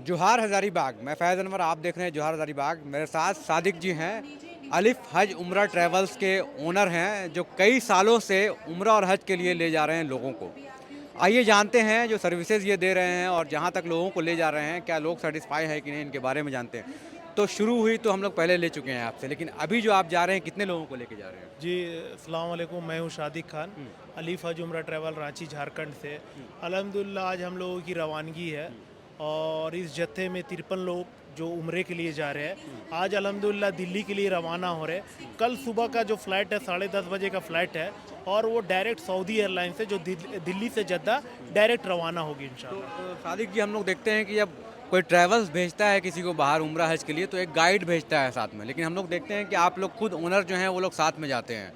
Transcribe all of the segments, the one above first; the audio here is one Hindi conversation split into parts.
जोहार हज़ारीबाग। मैं फैज़ अनवर, आप देख रहे हैं जोहार हज़ारीबाग। मेरे साथ सादिक जी हैं, अलिफ हज उम्रा ट्रैवल्स के ओनर हैं, जो कई सालों से उम्रा और हज के लिए ले जा रहे हैं लोगों को। आइए जानते हैं जो सर्विसेज ये दे रहे हैं और जहाँ तक लोगों को ले जा रहे हैं, क्या लोग सेटिस्फाई हैं कि नहीं, इनके बारे में जानते हैं। तो शुरू हुई तो हम लोग पहले ले चुके हैं आपसे, लेकिन अभी जो आप जा रहे हैं, कितने लोगों को लेके जा रहे हैं? जी, अस्सलाम वालेकुम। मैं हूँ शादिक खान, हुँ, अलीफ हज उम्रा ट्रैवल रांची झारखंड से। हुँ, अल्हम्दुलिल्लाह आज हम लोगों की रवानगी है हुँ, और इस जत्थे में 53 लोग जो उम्रे के लिए जा रहे हैं। हुँ, आज अल्हम्दुलिल्लाह दिल्ली के लिए रवाना हो रहे हैं। कल सुबह का जो फ़्लाइट है 10:30 बजे का फ़्लाइट है और वो डायरेक्ट सऊदी एयरलाइन से जो दिल्ली से जद्दा हुँ। डायरेक्ट रवाना होगी तो इंशाल्लाह। सादिक जी, हम लोग देखते हैं कि जब कोई ट्रैवल्स भेजता है किसी को बाहर उम्रा हज के लिए, तो एक गाइड भेजता है साथ में, लेकिन हम लोग देखते हैं कि आप लोग खुद ओनर जो हैं वो लोग साथ में जाते हैं।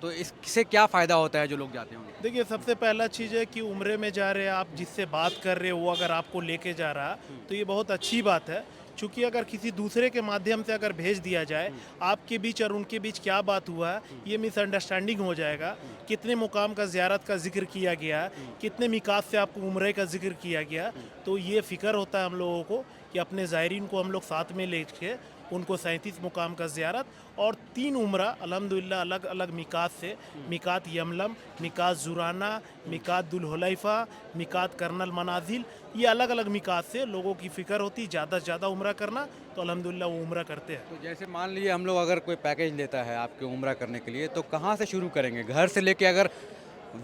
तो इससे क्या फ़ायदा होता है जो लोग जाते हैं उनको? देखिए, सबसे पहला चीज़ है कि उम्रे में जा रहे हैं आप, जिससे बात कर रहे हो वो अगर आपको लेके जा रहा हुँ, तो ये बहुत अच्छी बात है। चूँकि अगर किसी दूसरे के माध्यम से अगर भेज दिया जाए, हुँ, आपके बीच और उनके बीच क्या बात हुआ है, हुँ, ये मिसअंडरस्टैंडिंग हो जाएगा। हुँ, कितने मुकाम का ज़ियारत का ज़िक्र किया गया, हुँ, कितने मिकात से आपको उम्रे का ज़िक्र किया गया, हुँ। तो ये फ़िक्र होता है हम लोगों को कि अपने ज़ायरीन को हम लोग साथ में लेके उनको 37 मुकाम का ज़ियारत और 3 उम्रा अल्हम्दुलिल्लाह अलग-अलग मिकात से, मिकात यमलम, मिकात ज़ुराना, मिकात दुल्हुलैफ़ा, मिकात कर्नल मनाज़िल, ये अलग-अलग मिकात से लोगों की फ़िक्र होती है ज़्यादा से ज़्यादा उम्रा करना, तो अल्हम्दुलिल्लाह वो उम्रा करते हैं। तो जैसे मान लीजिए हम लोग अगर कोई पैकेज लेता है आपके उम्रा करने के लिए, तो कहाँ से शुरू करेंगे? घर से लेके अगर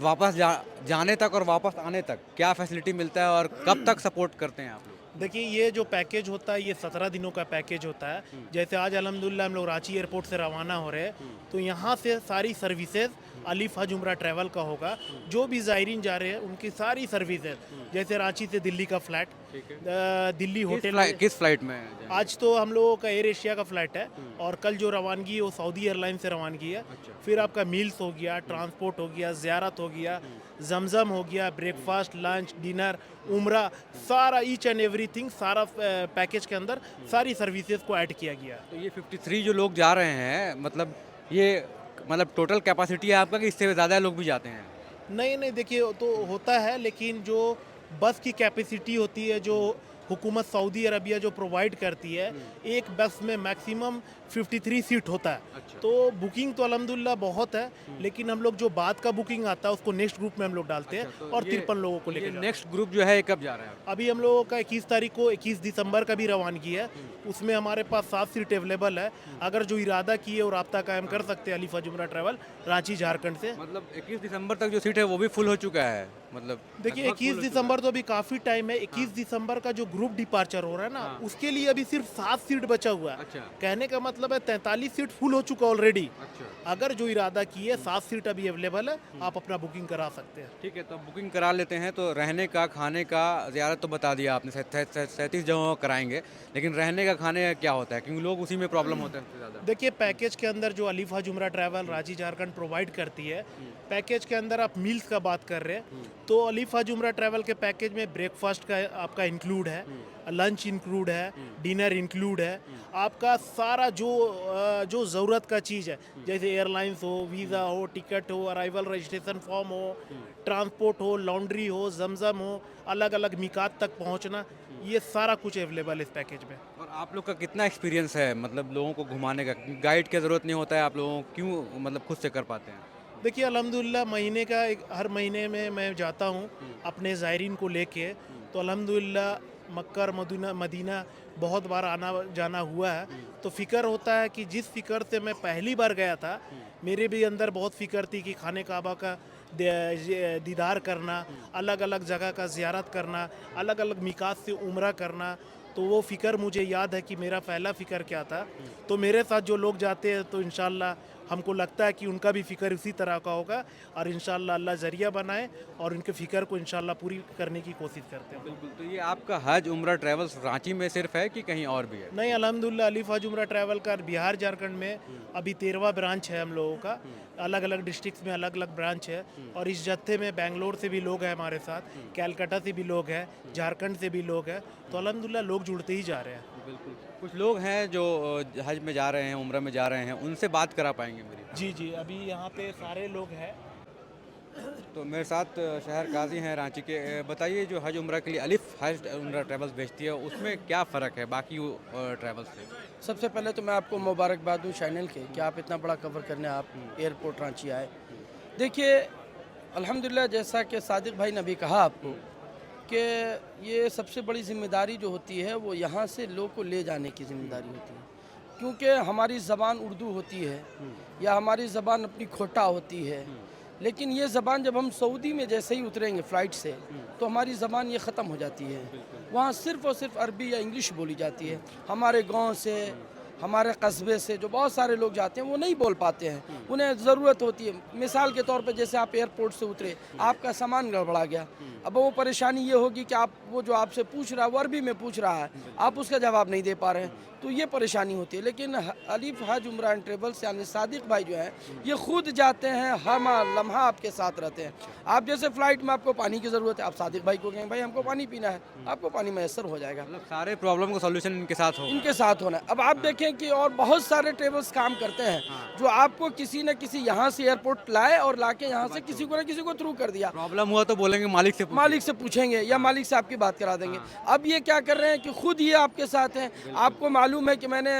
वापस जाने तक और वापस आने तक क्या फैसिलिटी मिलता है और कब तक सपोर्ट करते हैं आप लोग? देखिए, ये जो पैकेज होता है ये 17 दिनों का पैकेज होता है। हुँ, जैसे आज अल्हम्दुलिल्लाह हम लोग रांची एयरपोर्ट से रवाना हो रहे हैं, हुँ, तो यहाँ से सारी सर्विसेज हुँ, अलिफ हज उम्रा ट्रैवल का होगा। हुँ, जो भी ज़ायरीन जा रहे हैं उनकी सारी सर्विसेज, हुँ। जैसे रांची से दिल्ली का फ़्लाइट, ठीक है। दिल्ली होटल में। किस फ्लाइट में जाएँगे? आज तो हम लोगों का एयर एशिया का फ़्लाइट है हुँ, और कल जो रवानगी है वो सऊदी एयरलाइन से रवानगी है। अच्छा। फिर हुँ, आपका मील्स हो गया, हुँ, ट्रांसपोर्ट हो गया, ज़ियारत हो गया, हुँ, ज़मज़म हो गया, हुँ, ब्रेकफ़ास्ट, लंच, डिनर, हुँ, उम्रा, हुँ, सारा ईच एंड एवरीथिंग सारा पैकेज के अंदर हुँ। सारी सर्विसेज को ऐड किया गया है। तो ये 53 जो लोग जा रहे हैं, मतलब ये मतलब टोटल कैपेसिटी है आपका कि इससे ज़्यादा लोग भी जाते हैं? नहीं, नहीं, देखिए वो तो हुँ, होता है, लेकिन जो बस की कैपेसिटी होती है, जो हुँ, हुकूमत सऊदी अरबिया जो प्रोवाइड करती है, हुँ, एक बस में मैक्सिमम 53 सीट होता है। अच्छा। तो बुकिंग तो अल्हम्दुलिल्लाह बहुत है, हुँ। लेकिन हम लोग जो बाद का बुकिंग आता है उसको नेक्स्ट ग्रुप में हम लोग डालते हैं अच्छा, तो और ये 53 लोगों को तो ये लेके जाते हैं। नेक्स्ट ग्रुप जो है, ये कब जा रहा है आपका? अभी हम लोगों का 21 तारीख को 21 दिसंबर का भी रवानगी है। हुँ, उसमें हमारे पास 7 सीट अवेलेबल है। हुँ, अगर जो इरादा किए और राब्ता कायम कर हाँ। सकते हैं अलिफ हज उम्रा ट्रैवल रांची झारखंड से। मतलब 21 दिसंबर तक जो सीट है वो भी फुल हो चुका है, मतलब देखिए, लगभग 21 फुल हो चुका है। दिसंबर तो अभी काफ़ी टाइम है। हाँ, 21 दिसंबर का जो ग्रुप डिपार्चर हो रहा है ना, हाँ, उसके लिए अभी सिर्फ 7 सीट बचा हुआ है। अच्छा, कहने का मतलब है 43 सीट फुल हो चुका ऑलरेडी। अच्छा। अगर जो इरादा किए, हुँ, 7 सीट अभी अवेलेबल है, हुँ। आप अपना बुकिंग करा सकते हैं। ठीक है, तो बुकिंग करा लेते हैं, तो रहने का, खाने का, ज़ियारत तो बता दिया आपने, 37 जगहों कराएँगे, लेकिन रहने का, खाने का क्या होता है? क्योंकि लोग उसी में प्रॉब्लम होता है सबसे ज़्यादा। देखिए, हुँ, पैकेज के अंदर जो अलिफ हज उम्रा ट्रैवल हुँ, रांची झारखंड प्रोवाइड करती है, हुँ, पैकेज के अंदर आप मील्स का बात कर रहे हैं, हुँ, तो अलिफ हज उम्रा ट्रैवल के पैकेज में ब्रेकफास्ट का आपका इंक्लूड है, हुँ, लंच इंक्लूड है, हुँ, डिनर इंक्लूड है। हुँ, आपका सारा जो ज़रूरत का चीज़ है, हुँ, जैसे एयरलाइंस हो, हुँ, वीज़ा हो, टिकट हो, अराइवल रजिस्ट्रेशन फॉर्म हो, हुँ, ट्रांसपोर्ट हो, लॉन्ड्री हो, ज़मज़म हो, अलग-अलग मिकात तक पहुँचना, हुँ। ये सारा कुछ अवेलेबल है इस पैकेज में। और आप लोग का कितना एक्सपीरियंस है, मतलब लोगों को घुमाने का? गाइड की ज़रूरत नहीं होता है, आप लोगों को क्यों मतलब खुद से कर पाते हैं? देखिए, अल्हम्दुलिल्लाह महीने का एक हर महीने में मैं जाता हूँ हुँ, अपने ज़ायरीन को लेके, हुँ, तो अल्हम्दुलिल्लाह मक्का और मदीना मदीना बहुत बार आना जाना हुआ है। हुँ, तो फ़िक्र होता है कि जिस फ़िक्र से मैं पहली बार गया था, हुँ, मेरे भी अंदर बहुत फ़िक्र थी कि खाने काबा का दीदार करना, हुँ, अलग-अलग जगह का ज़ियारत करना, अलग-अलग मिकात से उम्रा करना। तो वो फ़िक्र मुझे याद है कि मेरा पहला फ़िक्र क्या था। हुँ। तो मेरे साथ जो लोग जाते हैं तो इंशाअल्लाह हमको लगता है कि उनका भी फ़िक्र इसी तरह का होगा और इंशाअल्लाह अल्लाह ज़रिया बनाए और उनके फ़िक्र को इंशाअल्लाह पूरी करने की कोशिश करते हैं हम लोग। बिल्कुल, तो ये आपका हज उम्रा ट्रैवल्स रांची में सिर्फ़ है कि कहीं और भी है? नहीं, अल्हम्दुलिल्लाह अलिफ हज उम्रा ट्रैवल का बिहार झारखंड में हुँ, अभी 13वां ब्रांच है हम लोगों का। हुँ, अलग-अलग डिस्ट्रिक्ट्स में अलग-अलग ब्रांच है हुँ, और इस जत्थे में बैंगलोर से भी लोग हैं हमारे साथ, हुँ, कैलकाटा से भी लोग हैं, हुँ, झारखंड से भी लोग हैं। तो हुँ। अल्हम्दुलिल्लाह लोग जुड़ते ही जा रहे हैं। बिल्कुल, कुछ लोग हैं जो हज में जा रहे हैं, उम्रा में जा रहे हैं, उनसे बात करा पाएँगे मेरी? जी, जी, अभी यहाँ पे सारे लोग हैं। तो मेरे साथ शहर काजी हैं रांची के। बताइए, जो हज उम्रा के लिए अलिफ हज उम्रा ट्रैवल्स भेजती है, उसमें क्या फ़र्क है बाकी ट्रैवल्स से? सबसे पहले तो मैं आपको मुबारकबाद दूँ चैनल के कि आप इतना बड़ा कवर करने आप एयरपोर्ट रांची आए। देखिए, अल्हम्दुलिल्लाह, जैसा कि सादिक भाई ने भी कहा आपको कि ये सबसे बड़ी ज़िम्मेदारी जो होती है वो यहाँ से लोग को ले जाने की ज़िम्मेदारी होती है, क्योंकि हमारी ज़बान उर्दू होती है या हमारी ज़बान अपनी खोटा होती है, लेकिन ये ज़बान जब हम सऊदी में जैसे ही उतरेंगे फ़्लाइट से तो हमारी ज़बान ये ख़त्म हो जाती है। वहाँ सिर्फ़ और सिर्फ अरबी या इंग्लिश बोली जाती है। हमारे गांव से, हमारे कस्बे से जो बहुत सारे लोग जाते हैं वो नहीं बोल पाते हैं, उन्हें ज़रूरत होती है। मिसाल के तौर पे जैसे आप एयरपोर्ट से उतरे, आपका सामान गड़बड़ा गया, अब वो परेशानी ये होगी कि आप वो जो आपसे पूछ रहा है वो अरबी में पूछ रहा है, आप उसका जवाब नहीं दे पा रहे हैं, तो ये परेशानी होती है। लेकिन अलिफ हज उम्रा एंड ट्रेवल्स यानी सादिक भाई जो हैं ये खुद जाते हैं, हर लम्हा आपके साथ रहते हैं। आप जैसे फ़्लाइट में आपको पानी की ज़रूरत है, आप सादिक भाई को कहें भाई हमको पानी पीना है, आपको पानी मैसर हो जाएगा। मतलब सारे प्रॉब्लम का सॉल्यूशन इनके साथ हो। इनके साथ होना है। अब आप देखें कि और बहुत सारे ट्रेवल्स काम करते हैं जो आपको किसी न किसी यहाँ से एयरपोर्ट लाए और लाके यहाँ से किसी को न किसी को थ्रू कर दिया। प्रॉब्लम हुआ तो बोलेंगे मालिक से पूछिए। मालिक से पूछेंगे या मालिक से आपकी बात करा देंगे। अब ये क्या कर रहे हैं कि खुद ये आपके साथ हैं, आपको मालूम है कि मैंने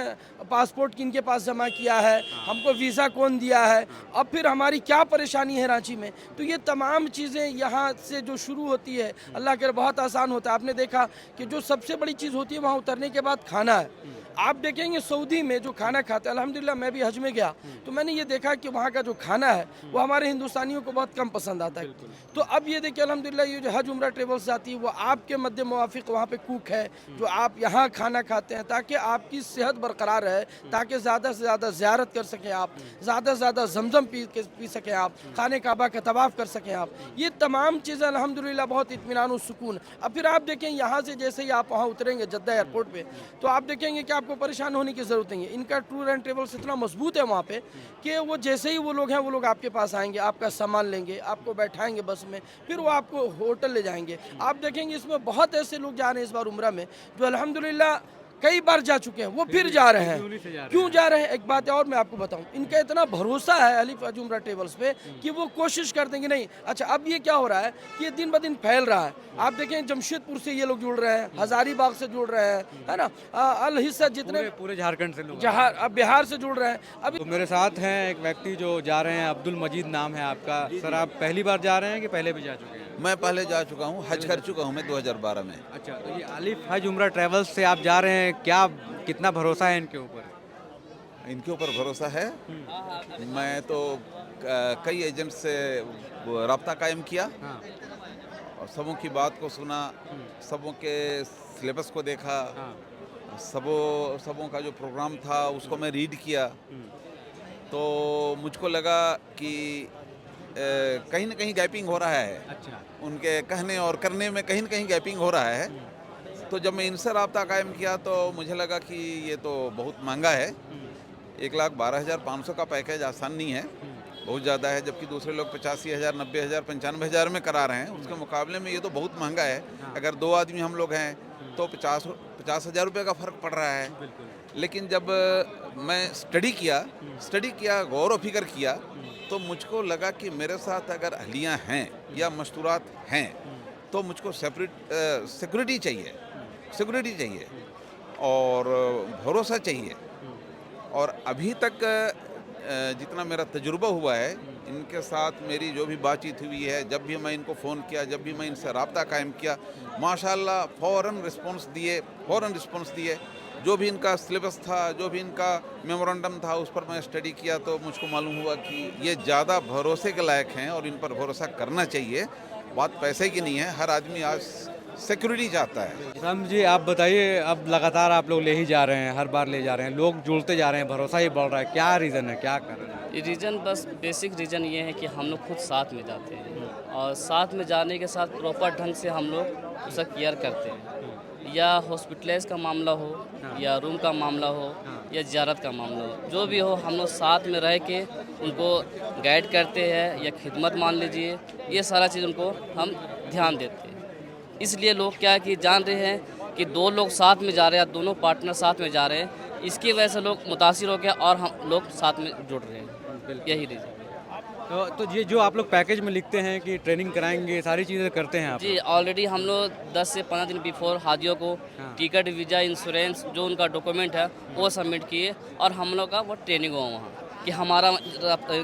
पासपोर्ट किन के पास जमा किया है, हमको वीज़ा कौन दिया है, अब फिर हमारी क्या परेशानी है रांची में। तो ये तमाम चीज़ें यहाँ से जो शुरू होती है, अल्लाह के बहुत आसान होता है। आपने देखा कि जो सबसे बड़ी चीज़ होती है वहाँ उतरने के बाद खाना है। आप देखेंगे सऊदी में जो खाना खाते हैं, अल्हम्दुलिल्लाह मैं भी हज में गया तो मैंने ये देखा कि वहाँ का जो खाना है वो हमारे हिंदुस्तानियों को बहुत कम पसंद आता है। तो अब ये देखिए अल्हम्दुलिल्लाह ये जो हज उम्रा ट्रेवल्स जाती है वो आपके मध्य मुवाफिक वहाँ पे कुक है जो आप यहाँ खाना खाते हैं ताकि आपकी सेहत बरकरार रहे, ताकि ज़्यादा से ज़्यादा ज़ियारत कर सकें आप, ज़्यादा से ज़्यादा जमजम पी सकें आप, खाने काबा का तवाफ़ कर सकें आप। ये तमाम चीज़ें अल्हम्दुलिल्लाह बहुत इत्मीनान और सुकून। अब फिर आप देखें यहाँ से जैसे ही आप वहाँ उतरेंगे जद्दा एयरपोर्ट पे तो आप देखेंगे कि आपको परेशान होने की ज़रूरत नहीं है। इनका टूर एंड ट्रेवल्स इतना मजबूत है वहाँ पे कि वो जैसे ही वो लोग हैं वो लोग आपके पास आएंगे, आपका सामान लेंगे, आपको बैठाएंगे बस में, फिर वो आपको होटल ले जाएंगे। आप देखेंगे इसमें बहुत ऐसे लोग जा रहे हैं इस बार उम्रा में जो अल्हम्दुलिल्लाह कई बार जा चुके हैं, वो फिर जा रहे हैं। क्यों जा रहे हैं? एक बात और मैं आपको बताऊं, इनका इतना भरोसा है अलिफ हज उम्रा ट्रेवल्स पे कि वो कोशिश करते हैं कि नहीं। अच्छा, अब ये क्या हो रहा है कि ये दिन ब दिन फैल रहा है। आप देखें जमशेदपुर से ये लोग जुड़ रहे हैं, हजारीबाग से जुड़ रहे हैं, है ना, अल हिस्सा जितने पूरे झारखंड से लोग जहाँ अब बिहार से जुड़ रहे हैं। अभी तो मेरे साथ हैं एक व्यक्ति जो जा रहे हैं, अब्दुल मजीद नाम है आपका। सर, आप पहली बार जा रहे हैं कि पहले भी जा चुके हैं? मैं पहले जा चुका हूँ, हज कर चुका हूँ मैं 2012 में। अच्छा, तो ये अलिफ हज उम्रा ट्रैवल्स से आप जा रहे हैं, क्या कितना भरोसा है इनके ऊपर? इनके ऊपर भरोसा है। मैं तो कई एजेंट से रब्ता कायम किया हाँ। और सबों की बात को सुना, सबों के सिलेबस को देखा, हाँ। सबों का जो प्रोग्राम था उसको मैं रीड किया, तो मुझको लगा कि कहीं ना कहीं गैपिंग हो रहा है। अच्छा। उनके कहने और करने में कहीं ना कहीं गैपिंग हो रहा है। तो जब मैं इनसे रब्ता कायम किया तो मुझे लगा कि ये तो बहुत महंगा है। 1,12,500 का पैकेज आसान नहीं है, बहुत ज़्यादा है, जबकि दूसरे लोग 85,000, 90,000, 95,000 में करा रहे हैं। उसके मुकाबले में ये तो बहुत महंगा है। अगर 2 आदमी हम लोग हैं तो 50,000 रुपये का फ़र्क पड़ रहा है। लेकिन जब मैं स्टडी किया, गौर व फिक्र किया, तो मुझको लगा कि मेरे साथ अगर अहलियाँ हैं या मस्तूरात हैं तो मुझको सिक्योरिटी चाहिए और भरोसा चाहिए। और अभी तक जितना मेरा तजुर्बा हुआ है, इनके साथ मेरी जो भी बातचीत हुई है, जब भी मैं इनको फ़ोन किया, जब भी मैं इनसे रब्ता कायम किया, माशाल्लाह फ़ौरन रिस्पॉन्स दिए। जो भी इनका सिलेबस था, जो भी इनका मेमोरेंडम था, उस पर मैं स्टडी किया तो मुझको मालूम हुआ कि ये ज़्यादा भरोसे के लायक हैं और इन पर भरोसा करना चाहिए। बात पैसे की नहीं है, हर आदमी आज सिक्योरिटी चाहता है। राम जी, आप बताइए, अब लगातार आप लोग ले ही जा रहे हैं, हर बार ले जा रहे हैं, लोग जुड़ते जा रहे हैं, भरोसा ही बढ़ रहा है, क्या रीज़न है, क्या कर रहे हैं? ये रीज़न बस बेसिक रीज़न ये है कि हम लोग खुद साथ में जाते हैं और साथ में जाने के साथ प्रॉपर ढंग से हम लोग उसका केयर करते हैं। या हॉस्पिटलाइज का मामला हो या रूम का मामला हो या ज़ियारत का मामला हो, जो भी हो हम लोग साथ में रह के उनको गाइड करते हैं या खिदमत मान लीजिए, ये सारा चीज़ उनको हम ध्यान देते हैं। इसलिए लोग क्या कि जान रहे हैं कि 2 लोग साथ में जा रहे हैं, दोनों पार्टनर साथ में जा रहे हैं, इसकी वजह से लोग मुतासिर हो गया और हम लोग साथ में जुड़ रहे हैं। यही रीज़न। तो ये जो आप लोग पैकेज में लिखते हैं कि ट्रेनिंग कराएंगे, सारी चीज़ें करते हैं आप? जी ऑलरेडी हम लोग 10 से 15 दिन बिफोर हाजियों को हाँ। टिकट, वीज़ा, इंश्योरेंस जो उनका डॉक्यूमेंट है वो सबमिट किए और हम लोग का वो ट्रेनिंग हुआ वहाँ कि हमारा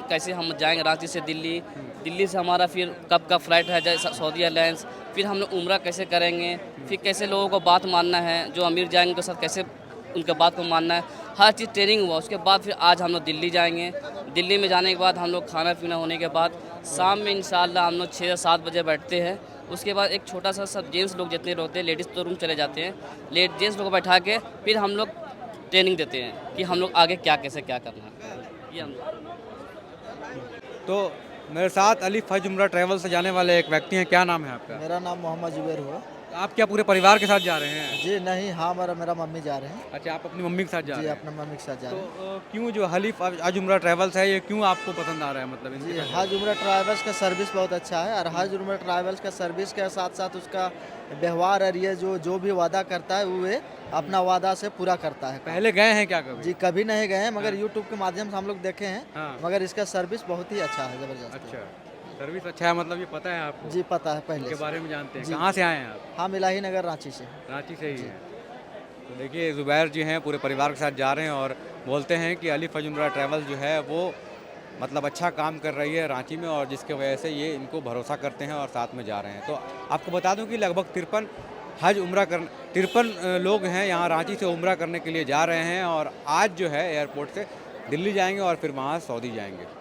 कैसे हम जाएंगे रांची से दिल्ली, दिल्ली से हमारा फिर कब का फ्लाइट है जैसे सऊदी एयरलाइंस, फिर हम लोग उम्रा कैसे करेंगे, फिर कैसे लोगों को बात मानना है, जो अमीर जाएंगे उनके साथ कैसे उनके बात को मानना है, हर चीज़ ट्रेनिंग हुआ। उसके बाद फिर आज हम लोग दिल्ली जाएंगे। दिल्ली में जाने के बाद हम लोग खाना पीना होने के बाद शाम में इंशाल्लाह हम लोग 6 या 7 बजे बैठते हैं। उसके बाद एक छोटा सा सब जेंट्स लोग जितने होते हैं, लेडीज़ तो रूम चले जाते हैं, जेंट्स लोग को बैठा के फिर हम लोग ट्रेनिंग देते हैं कि हम लोग आगे क्या कैसे क्या करना है। ये हम तो मेरे साथ अलिफ हज उम्रा ट्रैवल से जाने वाले एक व्यक्ति हैं, क्या नाम है आपका? मेरा नाम मोहम्मद जुबैर हुआ। आप क्या पूरे परिवार के साथ जा रहे हैं? जी नहीं, हाँ मेरा मम्मी जा रहे हैं। अच्छा, आप अपनी मम्मी के साथ जा जी रहे हैं? अपना मम्मी के साथ जा तो रहे हैं। क्यों जो हलीफ हज उम्रा ट्रैवल्स है ये क्यों आपको पसंद आ रहा है, मतलब इनके जी साथ? हज उम्रा ट्रैवल्स का सर्विस बहुत अच्छा है और हज उम्रा ट्रैवल्स का सर्विस के साथ साथ उसका व्यवहार और ये जो भी वादा करता है वो अपना वादा से पूरा करता है। पहले गए हैं क्या कभी? जी कभी नहीं गए हैं, मगर यूट्यूब के माध्यम से हम लोग देखे हैं। हाँ। मगर इसका सर्विस बहुत ही अच्छा है, ज़बरदस्त। अच्छा, सर्विस अच्छा है, मतलब ये पता है आपको? जी पता है पहले इनके से। बारे में जानते हैं। जी। कहाँ से आए हैं आप? हम इलाही नगर रांची से। रांची से ही हैं। तो देखिए ज़ुबैर जी हैं, पूरे परिवार के साथ जा रहे हैं और बोलते हैं कि अलिफ हज उम्रा ट्रैवल जो है वो मतलब अच्छा काम कर रही है रांची में, और जिसके वजह से ये इनको भरोसा करते हैं और साथ में जा रहे हैं। तो आपको बता दूं कि लगभग 53 लोग हैं यहाँ रांची से उम्रा करने के लिए जा रहे हैं, और आज जो है एयरपोर्ट से दिल्ली जाएंगे और फिर वहाँ सऊदी जाएंगे।